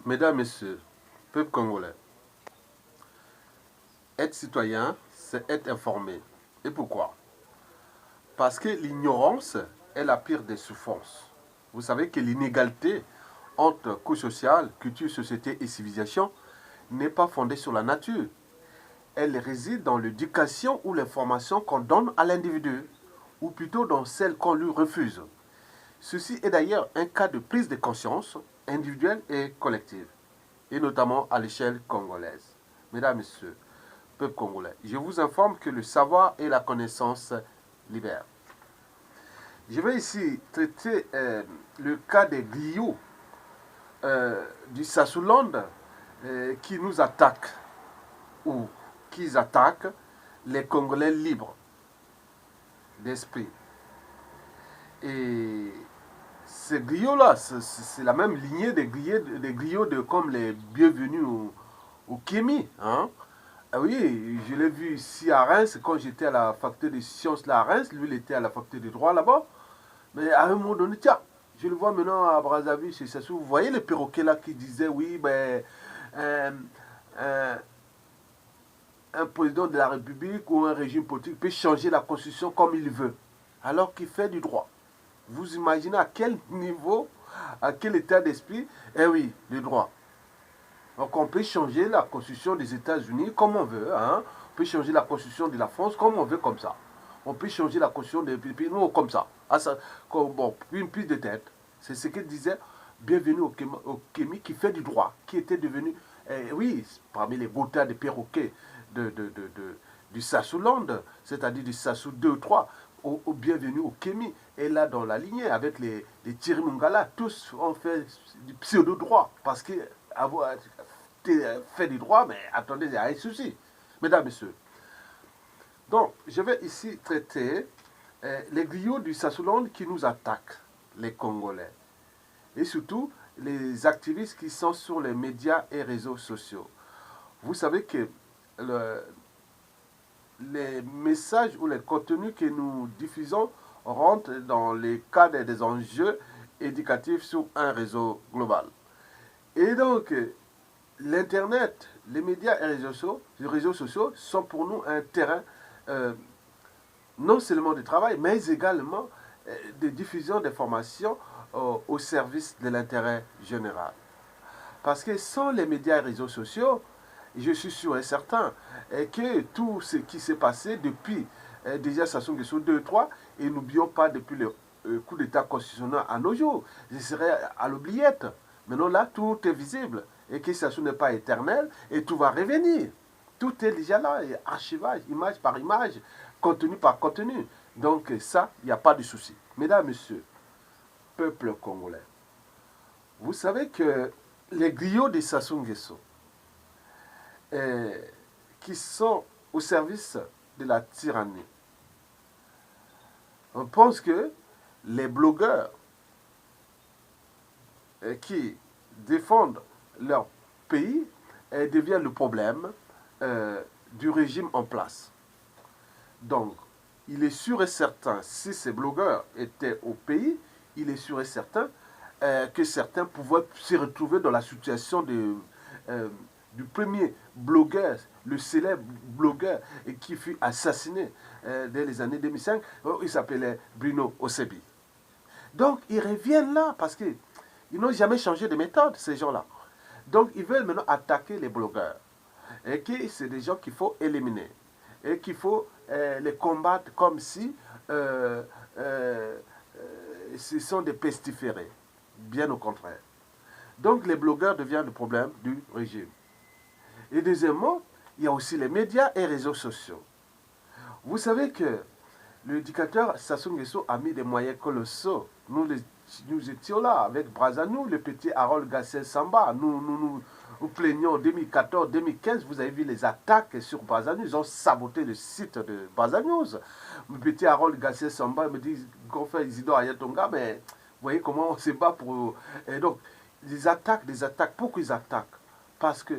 Mesdames, Messieurs, peuple congolais, être citoyen, c'est être informé. Et pourquoi? Parce que l'ignorance est la pire des souffrances. Vous savez que l'inégalité entre couches sociales, culture, société et civilisation n'est pas fondée sur la nature. Elle réside dans l'éducation ou l'information qu'on donne à l'individu, ou plutôt dans celle qu'on lui refuse. Ceci est d'ailleurs un cas de prise de conscience individuelle et collective, et notamment à l'échelle congolaise. Mesdames, Messieurs, peuple congolais, je vous informe que le savoir et la connaissance libèrent. Je vais ici traiter le cas des griots du Sassuland qui nous attaquent ou qui attaquent les Congolais libres d'esprit. Et ces griots-là, c'est la même lignée des griots comme les bienvenus au Kémi. Hein? Ah oui, je l'ai vu ici à Reims, quand j'étais à la faculté de sciences là à Reims, lui il était à la faculté de droit là-bas. Mais à un moment donné, tiens, je le vois maintenant à Brazzaville, chez Sassou. Vous voyez les perroquets là qui disaient, oui, ben, euh, euh, un président de la République ou un régime politique peut changer la constitution comme il veut, alors qu'il fait du droit. Vous imaginez à quel niveau, à quel état d'esprit? Eh oui, le droit. Donc on peut changer la constitution des États-Unis comme on veut. Hein? On peut changer la constitution de la France comme on veut, comme ça. On peut changer la constitution des pays comme ça. Ah, ça bon, une prise de tête. C'est ce qu'il disait. Bienvenue au Kémi qui fait du droit, qui était devenu, oui, parmi les boutins des perroquets du Sassouland, c'est-à-dire du Sassou 2, 3, au bienvenue au Kémi. Et là, dans la lignée, avec les Tirimungala, tous ont fait du pseudo-droit. Parce que avoir fait du droit, mais attendez, il y a un souci. Mesdames, Messieurs. Donc, je vais ici traiter les griots du Sassouland qui nous attaquent, les Congolais. Et surtout, les activistes qui sont sur les médias et réseaux sociaux. Vous savez que les messages ou les contenus que nous diffusons rentrent dans le cadre des enjeux éducatifs sur un réseau global. Et donc, l'Internet, les médias et les réseaux sociaux sont pour nous un terrain non seulement de travail, mais également de diffusion d'informations au service de l'intérêt général. Parce que sans les médias et réseaux sociaux, je suis sûr et certain que tout ce qui s'est passé depuis déjà Sassou Nguesso 2-3, et n'oublions pas depuis le coup d'État constitutionnel à nos jours, ce serait à l'oubliette. Maintenant là, tout est visible et que Sassou n'est pas éternel et tout va revenir. Tout est déjà là, archivage, image par image, contenu par contenu. Donc ça, il n'y a pas de souci. Mesdames, Messieurs, peuple congolais, vous savez que les griots de Sassou Nguesso, qui sont au service de la tyrannie, on pense que les blogueurs qui défendent leur pays deviennent le problème du régime en place. Donc, il est sûr et certain, si ces blogueurs étaient au pays, il est sûr et certain que certains pouvaient se retrouver dans la situation du premier blogueur, le célèbre blogueur qui fut assassiné dès les années 2005. Il s'appelait Bruno Osebi. Donc, ils reviennent là parce qu'ils n'ont jamais changé de méthode, ces gens-là. Donc, ils veulent maintenant attaquer les blogueurs. Et que c'est des gens qu'il faut éliminer. Et qu'il faut les combattre comme si ce sont des pestiférés. Bien au contraire. Donc, les blogueurs deviennent le problème du régime. Et deuxièmement, il y a aussi les médias et réseaux sociaux. Vous savez que le dictateur Sassou Nguesso a mis des moyens colossaux. Nous étions là avec Brazzaville, le petit Harold Gassel Samba. Nous plaignons en 2014-2015. Vous avez vu les attaques sur Brazzaville. Ils ont saboté le site de Brazzaville. Le petit Harold Gassel Samba me dit, confrère Isidore Ayatonga, mais vous voyez comment on se bat pour... Et donc, des attaques. Pourquoi ils attaquent? Parce que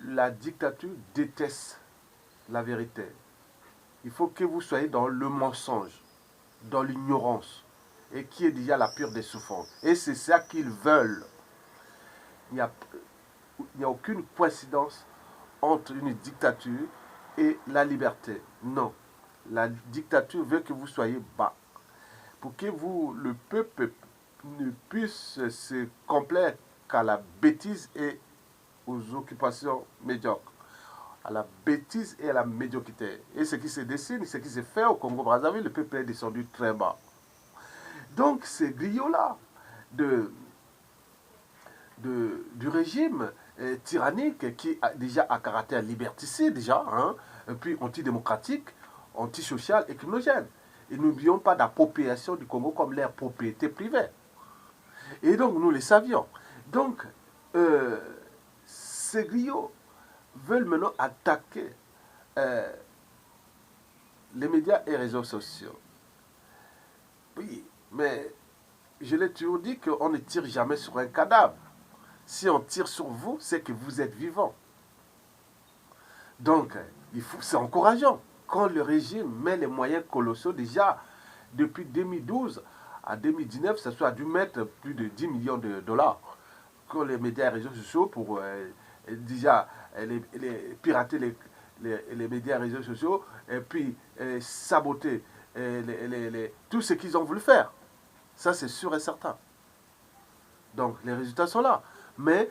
la dictature déteste la vérité. Il faut que vous soyez dans le mensonge, dans l'ignorance, et qui est déjà la pire des souffrances. Et c'est ça qu'ils veulent. il n'y a aucune coïncidence entre une dictature et la liberté. Non. La dictature veut que vous soyez bas. Pour que le peuple ne puisse se complaire qu'à la bêtise et aux occupations médiocres. À la bêtise et à la médiocrité. Et ce qui se dessine, ce qui se fait au Congo-Brazzaville, le peuple est descendu très bas. Donc ces griots-là du régime tyrannique qui a déjà à caractère liberticide, déjà, hein, et puis antidémocratique, antisocial et criminogène. Et n'oublions pas d'appropriation du Congo comme leur propriété privée. Et donc nous le savions. Donc ces griots veulent maintenant attaquer les médias et réseaux sociaux. Oui, mais je l'ai toujours dit qu'on ne tire jamais sur un cadavre. Si on tire sur vous, c'est que vous êtes vivant. Donc, c'est encourageant. Quand le régime met les moyens colossaux, déjà, depuis 2012 à 2019, ça soit dû mettre plus de 10 millions de dollars. Quand les médias et réseaux sociaux, pour déjà pirater les médias et réseaux sociaux, et puis saboter tout ce qu'ils ont voulu faire. Ça, c'est sûr et certain. Donc, les résultats sont là. Mais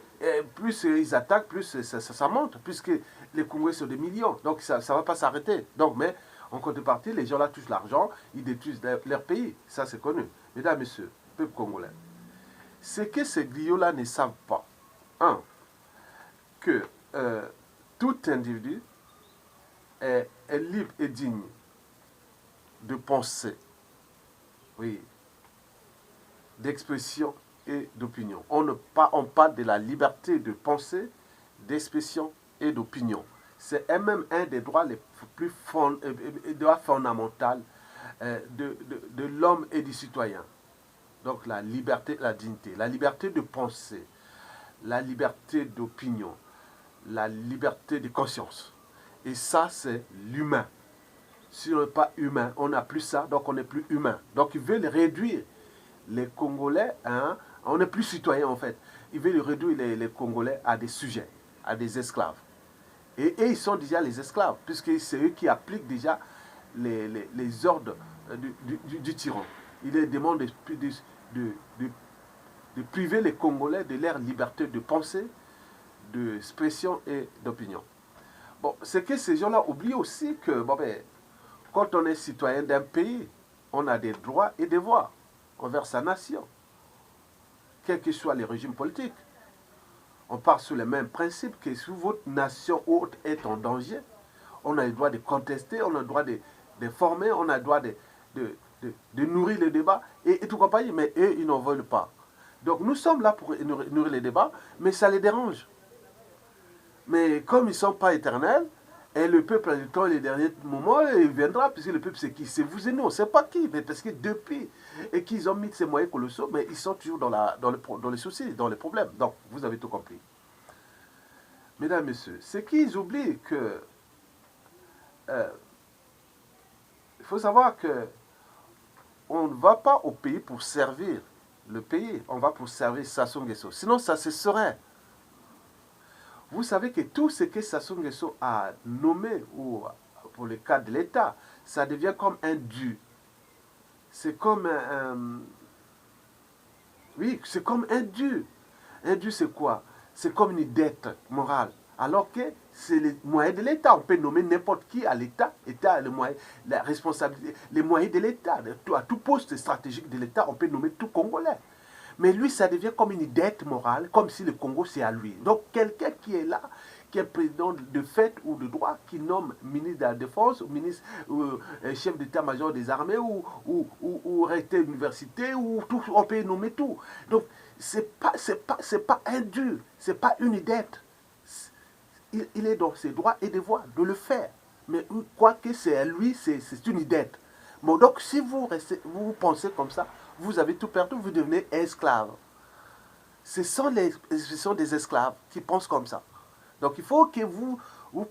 plus ils attaquent, plus ça monte, puisque les Congolais sont des millions. Donc ça ne va pas s'arrêter. Donc, mais en contrepartie, les gens là touchent l'argent, ils détruisent leur pays. Ça, c'est connu. Mesdames, messieurs, peuple congolais, c'est que ces griots-là ne savent pas. Un, que tout individu est libre et digne de penser, oui, d'expression et d'opinion. On parle de la liberté de pensée, d'expression et d'opinion. C'est même un des droits les plus fondamentaux de l'homme et du citoyen. Donc la liberté, la dignité, la liberté de penser, la liberté d'opinion, la liberté de conscience. Et ça, c'est l'humain. Si on n'est pas humain, on n'a plus ça, donc on n'est plus humain. Donc ils veulent réduire les Congolais, hein, on n'est plus citoyen en fait. Ils veulent réduire les Congolais à des sujets, à des esclaves. Et ils sont déjà les esclaves, puisque c'est eux qui appliquent déjà les ordres du tyran. Il les demande de priver les Congolais de leur liberté de pensée, d'expression et d'opinion. Bon, c'est que ces gens-là oublient aussi que quand on est citoyen d'un pays, on a des droits et des devoirs envers sa nation, quels que soient les régimes politiques. On part sur les mêmes principes que si votre nation haute est en danger, on a le droit de contester, on a le droit de former, on a le droit de nourrir le débat et tout compagnie, mais eux, ils n'en veulent pas. Donc nous sommes là pour nourrir les débats, mais ça les dérange. Mais comme ils ne sont pas éternels, et le peuple, à temps, les derniers moments, il viendra, puisque le peuple, c'est qui? C'est vous et nous, c'est pas qui. Mais parce que depuis et qu'ils ont mis ces moyens colossaux, mais ils sont toujours dans les soucis, dans les problèmes. Donc, vous avez tout compris. Mesdames, Messieurs, c'est qu'ils oublient que... il faut savoir que on ne va pas au pays pour servir le pays, on va pour servir Sassou Nguesso. Sinon, ça se serait. Vous savez que tout ce que Sassou Nguesso a nommé, ou pour le cas de l'État, ça devient comme un dû. C'est comme oui, c'est comme un dû. Un dû, c'est quoi? C'est comme une dette morale. Alors que c'est les moyens de l'État. On peut nommer n'importe qui à l'État. L'État a les moyens, la responsabilité, les moyens de l'État. À tout poste stratégique de l'État, on peut nommer tout Congolais. Mais lui, ça devient comme une dette morale, comme si le Congo, c'est à lui. Donc, quelqu'un qui est là, qui est président de fait ou de droit, qui nomme ministre de la Défense, ou ministre, chef d'état-major des armées, ou recteur d'université, ou tout, on peut nommer tout. Donc, c'est pas un dû, c'est pas une dette. Il est dans ses droits et devoirs de le faire. Mais quoi que c'est à lui, c'est une dette. Bon, donc, si vous pensez comme ça, vous avez tout perdu, vous devenez esclave. Ce sont des esclaves qui pensent comme ça. Donc il faut que vous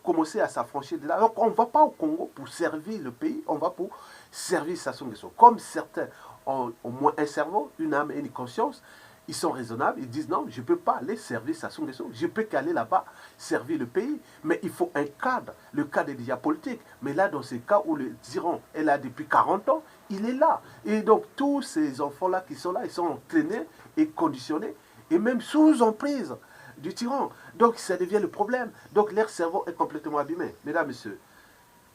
commencez à s'affranchir de là. Donc on ne va pas au Congo pour servir le pays, on va pour servir Sassou Nguesso. Comme certains ont au moins un cerveau, une âme et une conscience, ils sont raisonnables, ils disent non, je ne peux pas aller servir Sassou Nguesso, je peux qu'aller là-bas servir le pays, mais il faut un cadre, le cadre est déjà politique, mais là dans ces cas où le tyran est là depuis 40 ans, il est là, et donc tous ces enfants-là qui sont là, ils sont entraînés et conditionnés, et même sous emprise du tyran, donc ça devient le problème, donc leur cerveau est complètement abîmé, mesdames, messieurs,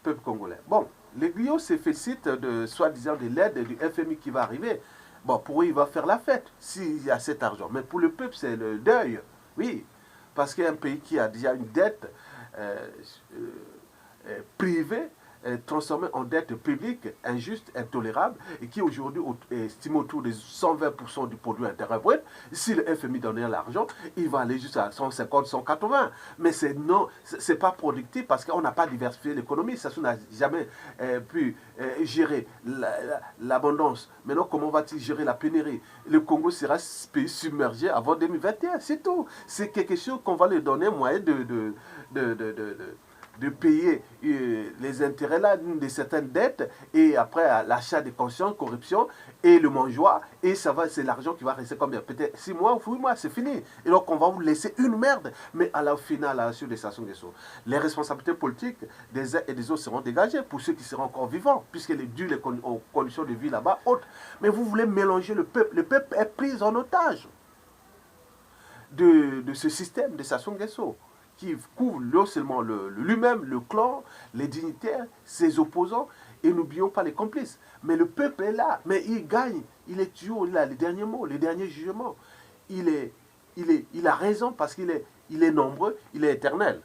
peuple congolais. Bon, les griots se félicitent de soi-disant de l'aide du FMI qui va arriver. Bon, pour eux, il va faire la fête s'il y a cet argent. Mais pour le peuple, c'est le deuil. Oui, parce qu'il y a un pays qui a déjà une dette privée, transformée en dette publique injuste, intolérable, et qui aujourd'hui est estimée autour de 120% du produit intérieur brut. Si le FMI donnait l'argent, il va aller jusqu'à 150, 180. Mais c'est non, c'est pas productif parce qu'on n'a pas diversifié l'économie. Ça n'a jamais pu gérer l'abondance. Maintenant, comment va-t-il gérer la pénurie? Le Congo sera pays submergé avant 2021, c'est tout. C'est quelque chose qu'on va lui donner moyen de payer les intérêts là de certaines dettes et après l'achat de conscience, corruption et le mangeoire et ça va, c'est l'argent qui va rester combien? Peut-être 6 mois ou 8 mois, c'est fini. Et donc on va vous laisser une merde. Mais à la finale, à la suite de Sassou Nguesso, les responsabilités politiques des uns et des autres seront dégagées pour ceux qui seront encore vivants, puisqu'il est dû les conditions de vie là-bas hautes. Mais vous voulez mélanger le peuple. Le peuple est pris en otage de ce système de Sassou Nguesso, qui couvre non seulement lui-même, le clan, les dignitaires, ses opposants, et n'oublions pas les complices. Mais le peuple est là, mais il gagne, il est toujours là, les derniers mots, les derniers jugements. Il a raison parce qu'il est nombreux, il est éternel.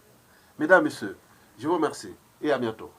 Mesdames, Messieurs, je vous remercie et à bientôt.